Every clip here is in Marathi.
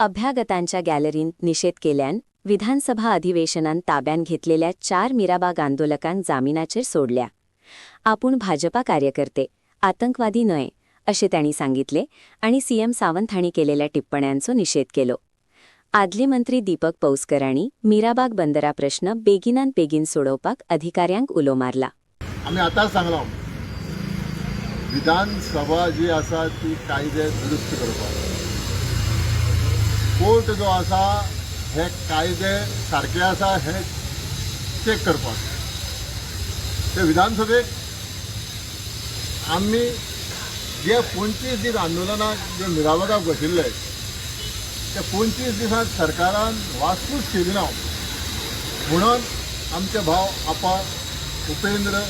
अभ्यागतांच्या गॅलरीत निषेध केल्यान विधानसभा अधिवेशनात ताब्यान घेतलेल्या 4 मीराबाग आंदोलकांक जामिनाचेर सोडल्या. आपूण भाजपा कार्यकर्ते, आतंकवादी न्हय असे त्यांनी सांगितले आणि सीएम सावंत हांणी केलेल्या टिप्पण्यांचो निषेध केलो. आदले मंत्री दीपक पौस्करांनी मीराबाग बंदरा प्रश्न बेगिनान बेगीन सोडवपाक अधिकाऱ्यांक उलो मारला. आम्ही आताच सांगलो विधानसभा जी आसा ती कायदे दुरुस्त करपाक, कोर्ट जो आसा हे कायदे सारखे आसा हे चेक करपाक. ते विधानसभेक आम्ही जे 25 दीस आंदोलनाक जे मिराबागाक बशिल्ले ते 25 दिसांत सरकारान वास्तूच केली ना. म्हणून आमचे भाव आपा उपेंद्र,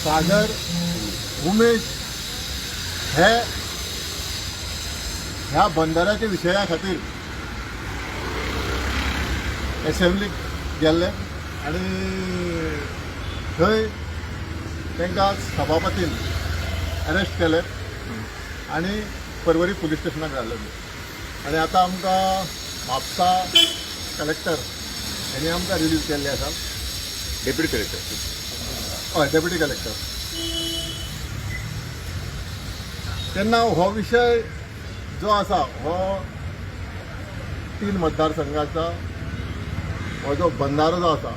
सागर, उमेश हे ह्या बंदराच्या विशया खातीर असेंब्लीक गेल्ले आनी थंय तांकां सभापतीन अरेस्ट केले आनी परवरी पुलीस स्टेशनाक घाल्ले. आनी आतां आमकां म्हापसा कलेक्टर हेणी आमकां रिलीज केल्ले आसा. डेप्युटी कलेक्टर हय, डेप्युटी कलेक्टर. तेन्ना हो विशय जो आसा हो 3 मतदारसंघाचा हो जो बंदारो जो आसा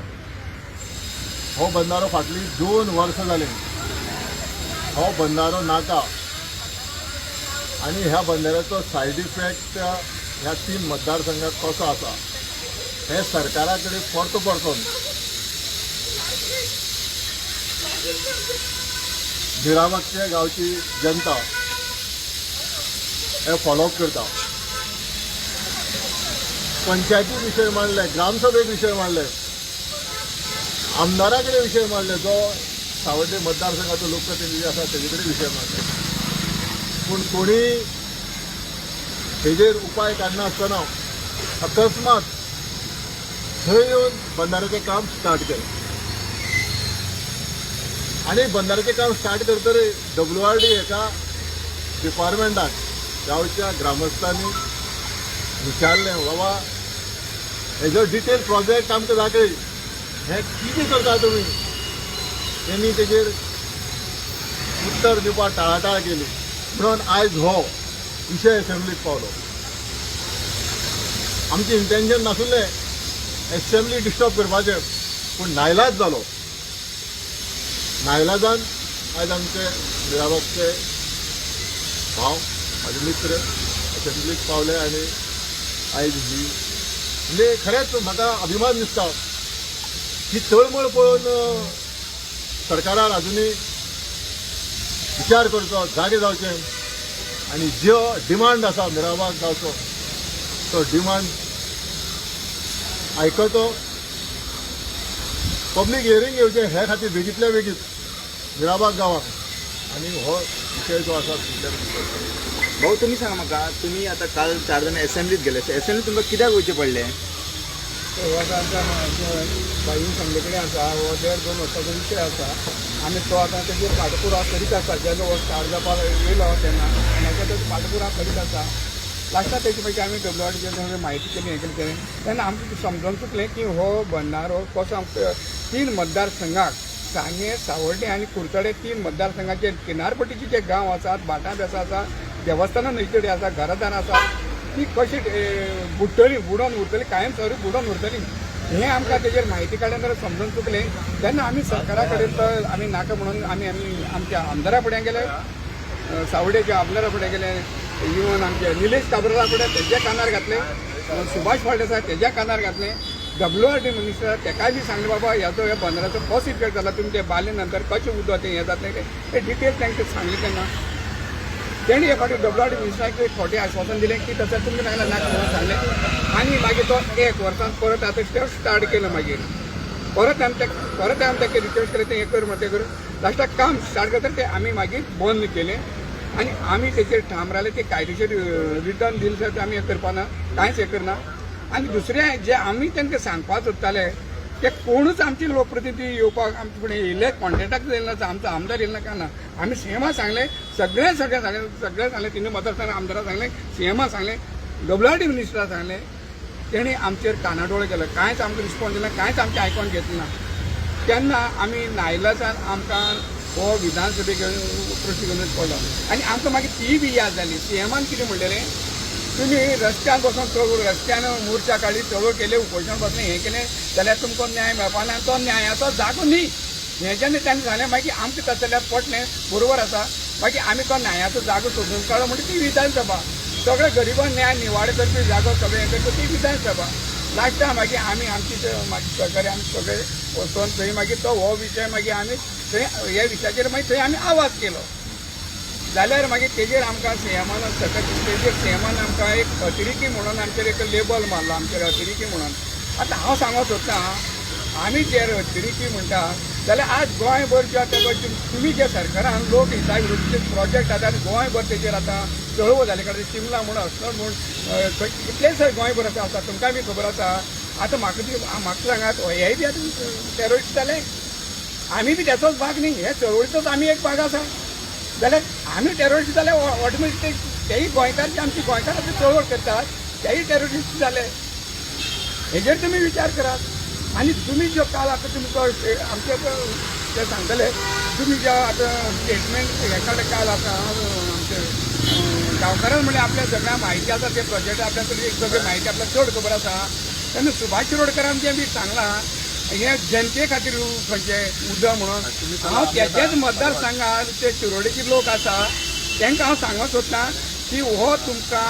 हो बंदारो फाटली 2 वर्सां जाली हो बंदारो नाका आनी ह्या बंदाऱ्याचो सायड इफेक्ट ह्या 3 मतदारसंघात कसो आसा हे सरकारा कडेन परतो परतून मिराबागचे गांवची जनता हे फॉलोअप करता. पंचायती विशय मांडले, ग्रामसभेक विशय मांडले, आमदारा कडेन विशय मांडले, जो सावड्डे मतदारसंघाचो लोकप्रतिनिधी आसा तेजे कडेन विशय मांडले. पूण कोणी हेजेर उपाय काडनासतना अकस्मात थंय येवन बंदाऱ्याचें काम स्टार्ट केलें. आनी बंदाऱ्याचें काम स्टार्ट करतरी WRD एका डिपार्टमेंटाक गांवच्या ग्रामस्थांनी विचारलें, बाबा हेजो डिटेल प्रोजेक्ट आमकां दाखय, हें कितें करता तुमी. तेणी तेजेर उत्तर दिवपाक टाळाटाळ केली. म्हणून आयज हो विशय असेंब्लीक पावलो. आमचें इंटेन्शन नासुल्लें असेंब्ली डिस्टर्ब करपाचें, पूण नाइलाज जालो. नाइलाजान आयज आमचे मिराबागचे भाव माझे मित्र असेंब्लीक पावले आनी आयज ही म्हणजे खरेंच म्हाका अभिमान दिसता ही तळमळ पळोवन सरकारान आजुनूय विचार करचो, जागे जावचे आनी जो डिमांड आसा मिराबाग गांवचो तो डिमांड आयकचो. पब्लीक हियरींग घेवचें हे खातीर बेगींतल्या बेगीन मिराबाग गांवाक आनी हो विशय जो आसा भाऊ तुम्ही सांगा म्हाका, तुम्ही आता काल 4 जाण असेंब्लीत गेले, असेंब्लीत तुमकां कित्याक वयचें पडलें? बाई सांगले कडेन आसा हो 1.5-2 वर्सांचो विशय आसा आनी तो आतां तेजेर फाटपुराव करीत आसा. जेन्ना हो स्टार्ट जावपाक येयलो तेन्ना म्हाका तो फाटपुराव करीत आसा. लास्टाक तेजे पयलीं आमी WRDचे सगळी म्हायती केली, हें केलें तेन्ना आमकां समजून चुकलें की हो बंदारो कसो आमकां 3 मतदारसंघाक सांगे, सावर्डे आनी कुडचडे 3 मतदारसंघाचे किनारपट्टीचे जे गांव आसात, भाटां बेसां आसा, देवस्थानां न्हंयचेडे आसा, घरादार आसा, ती कशी बुडटली, बुडोवन उरतली, कायम स्वरूप बुडोवन उरतली. हें आमकां तेजेर म्हायती काडल्या नंतर समजून चुकलें. तेन्ना आमी सरकारा कडेन तर आमी नाका म्हणून आमी आमच्या आमदारा फुडें गेले, सावड्डेच्या आमदारा फुडें गेले, इवन आमचे निलेश काब्राला फुडें तेज्या कानार घातले, सुभाष फळदेसाय तेज्या कानार घातले, WRD मिनिस्टर तेकाय बी सांगलें बाबा ह्या बंदराचो कसो इफेक्ट जाला, तुमी ते बाले नंतर कशें उदक तें हें जातलें तें डिटेल तांकां सांगलें. तेन्ना तेणी हे फावटी WRD मिनिस्टराक एक फावटी आश्वासन दिलें की तसं तुमकां नाका नाका म्हणून सांगलें. आनी मागीर तो 1 वर्सान परत आतां स्टेप स्टार्ट केलें. मागीर परत आमी ताका रिक्वेस्ट केलें तें हें कर तें कर. लास्टाक काम स्टार्ट करता तें आमी मागीर बंद केलें आनी आमी तेचेर ठाम रावले. ते कायदेशीर रिटर्न दिले जाल्यार आमी हें करपाना, कांयच हें करना. आनी दुसरें जे आमी तांकां सांगपाक सोदताले ते कोणूच आमचे लोकप्रतिनिधी येवपाक आमचे फुडें येयले, कॉन्ट्रेक्टाक येयले ना, आमचो आमदार येयलो ना, काय ना. आमी सीएमा सांगलें, सगळें सांगलें तिनूय मतदारसंघ आमदाराक सांगलें, सीएमा सांगलें, WRD मिनिस्टराक सांगलें तेणी आमचेर कानाडोळे केले, कांयच आमकां रिस्पॉन्स दिना, कांयच आमचें आयकोन घेतलें ना. तेन्ना आमी नाइलाजान आमकां हो विधानसभेक प्रश्न घेवन पडलो आनी आमकां मागीर ती बी याद जाली. CMान कितें म्हणलेलें, तुमी रस्त्यार बसून चळवळ, रस्त्यान मोर्चा काडली, चळवळ केले, उपोशण बसलें, हें केलें जाल्यार तुमकां न्याय मेळपा ना. तो न्यायाचो जागो न्ही. हें जेन्ना ताणें सांगलें मागीर आमकां तशें जाल्यार पटलें, बरोबर आसा. मागीर आमी तो न्यायाचो जागो सोदून काडलो म्हणजे ती विधानसभा. सगळे गरिबां न्याय निवाडे करपी जागो सगळें हें करता ती विधानसभा. लास्टाक मागीर आमी आमची सहकारी आमी सगळे वचोन थंय मागीर तो हो विशय मागीर आमी थंय ह्या विशयाचेर मागीर थंय आमी आवाज केलो. जाल्यार मागीर तेजेर आमकां CMान सकत तेजेर CMान आमकां एक अतिरिकी म्हणून आमचेर एक लेबल मारलो, आमचेर अतिरिकी म्हणून. आतां हांव सांगूंक सोदतां, आमी जे अतिरिकी म्हणटा जाल्यार आज गोंयभर जे आतां तुमी जे सरकारान लोक हिता विरोधीचे प्रोजेक्ट आतां आनी गोंयभर तेजेर आतां चळवळ जाले कारण शिमला म्हूण अस्नोड म्हूण कितलेच गोंयभर आसा तुमकां बी खबर आसा. आतां म्हाका सांगात, हेय बी आतां टॅररिस्ट जाले, आमी बी त्याचोच भाग न्ही, हे चळवळीचोच आमी एक भाग आसा. जाल्यार आमी टॅररिस्ट जाले ऑटोमॅटीक तेही गोंयकार जे आमची गोंयकार आतां चळवळ करतात तेही टॅररिस्ट जाले. हेजेर तुमी विचार करात. आनी तुमी जो काल आतां तुमी तो आमचे ते सांगतले तुमी जे आतां स्टेटमेंट हे काडले काल आतां आमचे गांवकारांक म्हणल्यार आपल्या सगळ्या म्हायती आसा ते प्रोजेक्ट आपल्या कडेन सगळी म्हायती आपल्याक चड खबर आसा. तेन्ना सुभाष शिरोडकरान जें बी सांगलां हें जनते खातीर खंयचे उदक म्हणून हांव तेचेच मतदारसंघात ते शिरोडेचे लोक आसा तांकां हांव सांगूंक सोदतां की हो तुमकां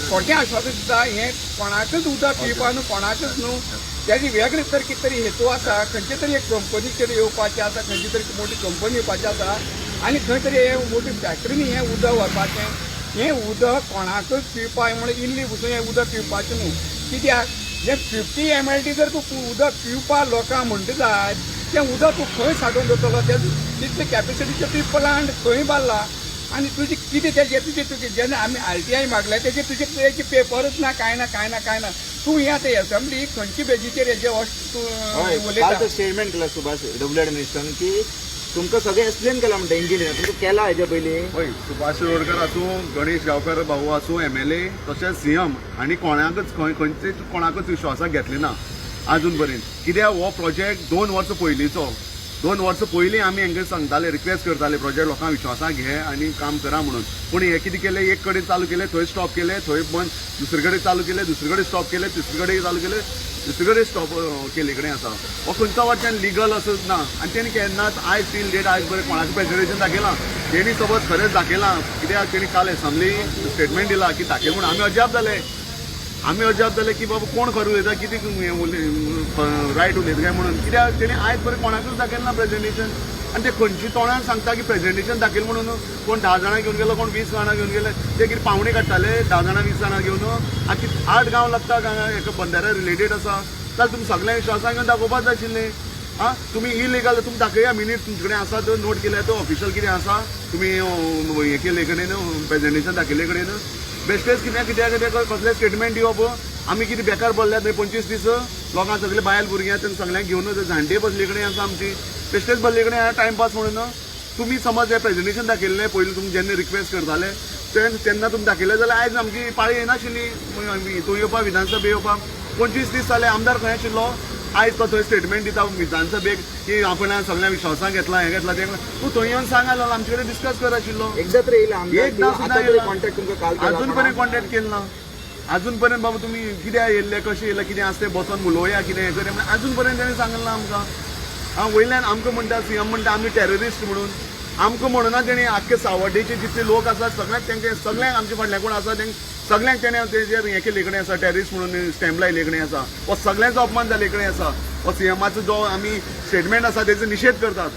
खोटें आश्वासन दिता. हें कोणाकच उदक पिवपा न्हू, कोणाकच न्हू. त्याची वेगळे तर कितें तरी हेतू आसा, खंयचे तरी एक कंपनीचेर येवपाचें आसा, खंयची तरी मोठी कंपनी येवपाची आसा आनी खंय तरी हे मोठी फॅक्टरीनी हें उदक व्हरपाचें. हें उदक कोणाकच पिवपाक म्हणल्यार इल्ली पसून हें उदक पिवपाचें न्हू. कित्याक जे 50 ml जर तूं उदक पिवपा लोकांक म्हणटा जाय तें उदक तूं खंय साठोवन दवरतलो. तितले कॅपेसिटीचे ती प्लांट खंय बांदला आनी तुजें कितें तेजें तुजें जेन्ना आमी RTI मागलें तेजेर तेजे पेपरच ना, कांय ना कांय ना कांय ना. तूं हें आतां एसेंब्ली खंयची बेजीचेर हेजे तूं उलयता. स्टेटमेंट केला सुभाष WRD मिनिस्टरान की तुमकां सगळें एक्सप्लेन केला म्हणटा इंजिनियर तुमकां केला हेजे पयलीं. हय, सुभाष शिरोडकर आसूं, गणेश गांवकर भाऊ आसूं MLA तशेंच CM आनी कोणाकच खंयचे कोणाकच विश्वासाक घेतले ना आजून पर्यंत. कित्याक हो प्रोजेक्ट 2 वर्सां पयलींचो. 2 वर्सां पयलीं आमी हांकां सांगताले, रिक्वेस्ट करताले प्रोजेक्ट लोकांक विश्वासाक घे आनी काम करा म्हणून. पूण हे कितें केलें, एक कडेन चालू केलें थंय स्टॉप केलें, थंय बंद, दुसरे कडेन चालू केलें, दुसरे कडेन स्टॉप केलें, तिसरे कडेन चालू केलें, दुसरे कडेन स्टॉप केले कडेन आसा. हो खंयच्या वाटच्यान लिगल असोच ना. आनी तेणी केन्नाच आयज टील डेट आयज बरें कोणाचें प्रेजरेशन दाखयलां. तेणी समज खरेंच दाखयलां कित्याक तेणी काल एसेंब्ली स्टेटमेंट दिला की दाखय म्हणून आमी अजाप जाले की बाबा कोण खरें उलयता, कितें रायट उलयता काय म्हणून. कित्याक तेणी आयज बरें कोणाकूच दाखयलें ना प्रेजेंटेशन. आनी ते खंयची तोंडान सांगता की प्रेजेंटेशन दाखयलें म्हणून. कोण 10 जाणां घेवन गेलो, कोण 20 जाणां घेवन गेले, ते कितें पावणे काडटाले 10 जाणां 20 जाणां घेवन. आनी 8 गांव लागता हेका बंदाऱ्या रिलेटेड आसा जाल्यार तुमी सगळ्या विश्वासान घेवन दाखोवपाक जाय आशिल्लें. तुमी इलिगल तुमी दाखया मिनीट तुमचे कडेन आसा तो नोट केल्या तो ऑफिशियल कितें आसा तुमी हे केले कडेन प्रेजेंटेशन दाखयले कडेन. बेश्टेच कित्याक कसलें स्टेटमेंट दिवप. आमी कितें बेकार पडल्यात 25 दीस लोकांक सगळे बायल भुरग्यां सगळ्यांक घेवन जाणटे बसले कडेन आसा आमची. बेश्टेच बसले कडेन टायमपास म्हणून. तुमी समज हें प्रेजेंटेशन दाखयल्लें पयलीं तुमी जेन्ना रिक्वेस्ट करताले तेन्ना तुमी दाखयलें जाल्यार आयज आमची पाळी येनाशिल्ली हितून येवपाक, विधानसभेक येवपाक. 25 दीस जाले आमदार खंय आशिल्लो. आयज तो थंय स्टेटमेंट दिता विधानसभेक की आपण सगळ्या विश्वासाक घेतला हें घेतला तें. तूं थंय येवन सांग आसलो, आमचे कडेन डिस्कस कर आशिल्लो. एकदा तरी येयला एकदां सुद्दां कॉन्टॅक्ट तुमकां काल केला. अजून पर्यंत कॉन्टॅक्ट केलो ना. अजून पर्यंत बाबा तुमी कित्याक येयल्ले, कशें येयलें, कितें आसा तें बसोन उलोवया, कितें हें करया म्हणून अजून पर्यंत तेणें सांगलें ना आमकां. वयल्यान आमकां म्हणटा CM म्हणटा आमी टॅररिस्ट म्हणून. आमकां म्हणूना तेणी आख्खे सावड्डेचे जितले लोक आसात सगळ्यांक आमचे फाटल्यान कोण आसा तेंक सगळ्यांक तेणें तेजेर हें केले कडेन आसा, टॅररिस्ट म्हणून स्टॅम्प लायले कडेन आसा. हो सगळ्यांचो अपमान जाले कडेन आसा. हो CMाचो जो आमी स्टेटमेंट आसा तेजो निशेध करतात.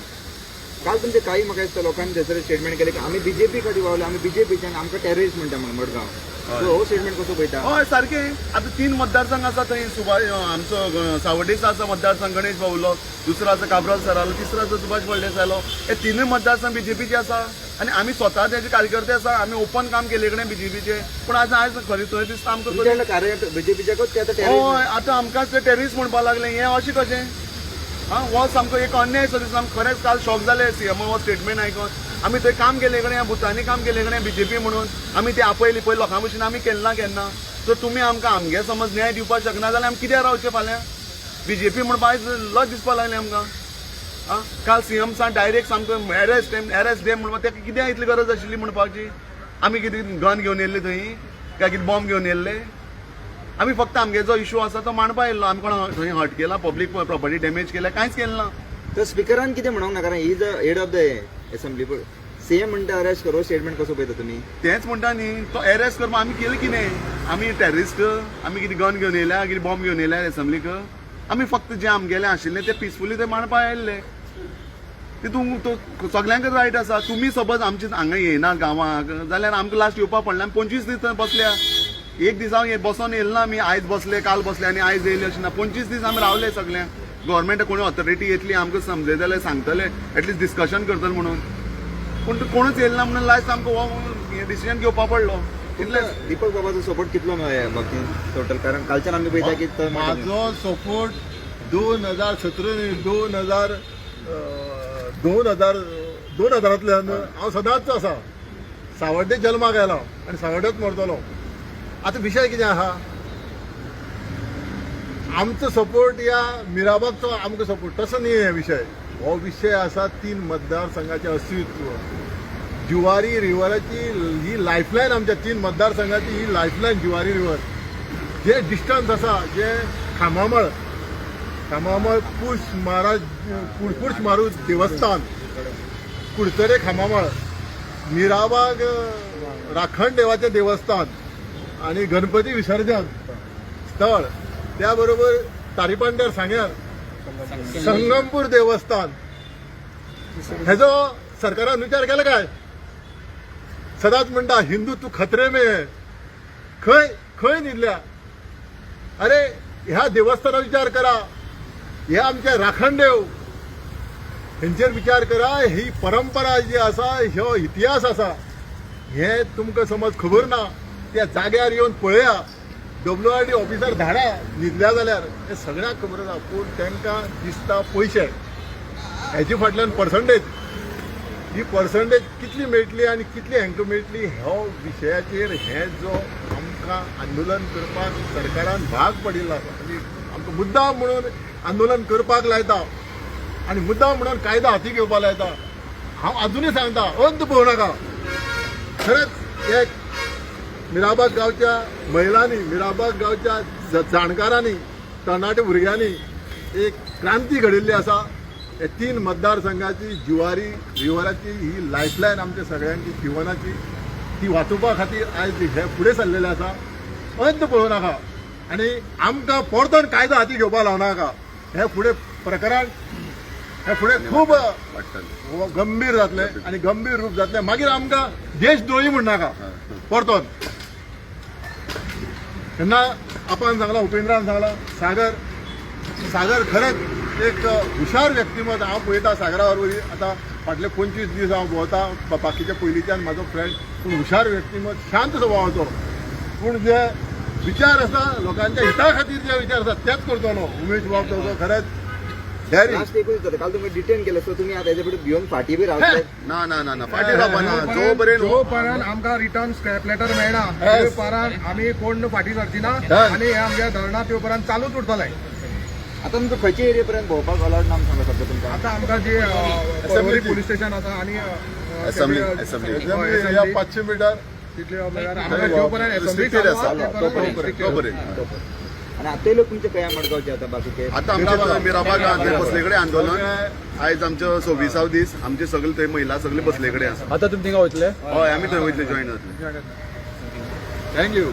काल तुमचे काही म्हाका दिसता लोकांनी थंयसर स्टेटमेंट केले की आमी BJP कडेन वावले, आमी BJPच्यान आमकां टॅररिस्ट म्हणटा म्हणून मडगांव. हो स्टेटमेंट कसो पळयता? हय सारकें. आतां 3 मतदारसंघ आसा थंय. सुभाष आमचो सावड्डेचो आसा मतदारसंघ, गणेश भाऊलो. दुसरो आसा काब्राल सर आलो. तिसरो आसा सुभाष फळदेसाय आलो. हे 3 मतदारसंघ BJPचे आसा आनी आमी स्वता तेजे कार्यकर्ते आसा. आमी ओपन काम केले कडेन BJPचे. पूण आयज खरी थंय दिसता आमकां कार्य BJPच्याकूच ते आतां हय आतां आमकांच ते टॅररिस्ट म्हणपाक लागले. हें अशें कशें? हो सामको एक अन्याय सो दिसता. खरेंच काल शॉक जाले CM हो स्टेटमेंट आयकून. आमी थंय काम केले कडेन बुथांनी काम केले कडेन बीजेपी म्हणून आमी ते आपयली पळय लोकां भशेन आमी केलें ना केन्ना. सो तुमी आमकां आमगे समज न्याय दिवपाक शकना जाल्यार आमी कित्याक रावचें फाल्यां. बीजेपी म्हणून आयज लज दिसपाक लागलें आमकां. काल सीएम सान डायरेक्ट सामको एरेस्ट डे म्हणून ताका कित्याक इतली गरज आशिल्ली म्हणपाची. आमी कितें गन घेवन येयल्ले थंय काय कितें बॉम्ब घेवन येयल्ले. आमी फक्त आमगे जो इशू आसा तो मांडपा येयल्लो. आमी कोण थंय हर्ट केला, पब्लीक प्रॉपर्टी डॅमेज केल्या, कांयच केलें ना. तर स्पिकरान कितें म्हणूंक ना कारण ही the head of the assembly CM म्हणटा अरेस्ट करो स्टेटमेंट कसो पळयता तुमी. तेंच म्हणटा न्ही तो एरेस्ट करपा आमी केलें कितें. आमी टेररिस्ट आमी कितें गन घेवन येयल्या कितें बॉम्ब घेवन येयल्या एसेंब्लीक. आमी फक्त जें आमगेलें आशिल्लें तें पिसफुली थंय मांडपा येयल्ले. तितून तो सगळ्यांकच रायट आसा. तुमी सपोज आमचे हांगा येयना गांवांक जाल्यार आमकां लास्ट येवपाक पडलें. आमी 25 दीस थंय बसल्या. एक दिसा बसोन येयले ना आमी. आयज बसले काल बसले आनी आयज येयले अशें ना. 25 दीस आमी रावले सगळ्यांक. गव्हर्मेंट कोणी ऑथॉरिटी येतली आमकां समजयतले सांगतले एटलिस्ट डिस्कशन करतले म्हणून. पूण तो कोणूच येयले ना म्हणून लास्ट आमकां हो डिसिजन घेवपाक पडलो. इतलेंच. दीपक बाबाचो सपोर्ट कितलो मेळ्ळा बाबतींत टोटल कारण कालच्यान आमी पळयता की तो म्हाजो सपोर्ट 2017-2000 हांव सदांच आसा. सावड्डे जल्माक आयलो आनी सावड्डेच मरतलो. आतां विशय कितें आहा आमचो सपोर्ट या मिराबागचो आमकां सपोर्ट तसो न्ही. हे विशय हो विशय आसा 3 मतदारसंघाचें अस्तित्व. जुवारी रिव्हराची ही लायफलायन आमच्या 3 मतदारसंघाची ही लायफलायन जुवारी रिव्हर. जे डिस्टन्स आसा जे खामामळ पुश मारू देवस्थान, कुडतरे खामामळ, मिराबाग राखण देवाचें देवस्थान आणि गणपती विसर्जन स्थळ, त्या बरोबर तारीपांड्यार सांग्यार संगमपूर देवस्थान. हेजो सरकारान विचार केला काय. सदांच म्हणटा हिंदू तू खतरे में है. खंय न्हिदल्या. अरे ह्या देवस्थाना विचार करा. हे आमचे राखणदेव हेंचेर विचार करा. ही परंपरा जी आसा ह्यो इतिहास आसा हे तुमकां समज खबर ना त्या जाग्यार येवन पळया. WRD ऑफिसर धाडा न्हिदल्या जाल्यार हे सगळ्यांक खबर आसा. पूण तांकां दिसता पयशे हेजे फाटल्यान पर्संटेज. ही पर्संटेज कितली मेळटली आनी कितली हांकां मेळटली ह्या विशयाचेर हे जो आमकां आंदोलन करपाक सरकारान भाग पडिल्लो आसा आनी आमकां मुद्दाम म्हणून आंदोलन करपाक लायता आनी मुद्दाम म्हणून कायदो हाती घेवपाक लायता. हांव अजुनूय सांगता अंत पळोवं नाका. खरेंच एक मिराबाग गांवच्या महिलांनी, मिराबाग गांवच्या जाणकारांनी, तरणाट्या भुरग्यांनी एक क्रांती घडिल्ली आसा. हे 3 मतदारसंघाची जुवारी रिव्हराची ही लायफलायन आमच्या सगळ्यांची जिवनाची ती वाचोवपा खातीर आयज हे फुडें सरलेले आसा. अंत पळोवं नाका आनी आमकां परतून कायदो हाती घेवपाक लावनाका. हे फुडें प्रकरण हे फुडें खूब गंभीर जातले आनी गंभीर रूप जातले. मागीर आमकां देशद्रोही म्हणनाका परतून. तेन्ना आपण सांगला, उपेंद्रान सांगला, सागर खरेंच एक हुशार व्यक्तिमत. हांव पळयता सागरा बरोबर आतां फाटले 25 दीस हांव भोंवता. बाकीच्या पयलींच्यान म्हाजो फ्रेंड. पूण हुशार व्यक्तिमत, शांत स्वभावाचो. पूण जे विचार आसा लोकांच्या हिता खातीर जे विचार आसा तेच करतो न्हू. उमेश बाब तो खरेंच लास्ट एकूच जाता. काल तुम्ही डिटेन केलं सो तुम्ही आता हेजे फुडें भिवन फाटी बी रावतले. ना फाटी रावपाना. जो पर्यंत आमकां रिटर्न स्क्रॅप लेटर मेळना ते पर्यंत आमी कोण फाटी सरची ना आनी हे आमच्या धरणात ते पर्यंत चालूच उरतले. आता तुमकां खंयच्या एरिया पर्यंत भोंवपाक अलाउड नाम सांगा सध्या तुमकां. आता आमकां जे पर्वरी पुलीस स्टेशन आसा आनी असेंब्ली या 500 मिटर तितले आमकां जो पर्यंत असेंब्ली तो पर्यंत. आणि आता लोक तुमचे काय मडगावचे आता बाकीचे आता आमच्या मिराबाग बसले कडेन आंदोलन आयज आमचो 26वा दीस. आमचे सगळे थंय महिला सगळे बसले कडेन आसा. आता तुमी थिंगा वयतले. हय आमी थंय वयतले जॉईन जातले. थँक्यू.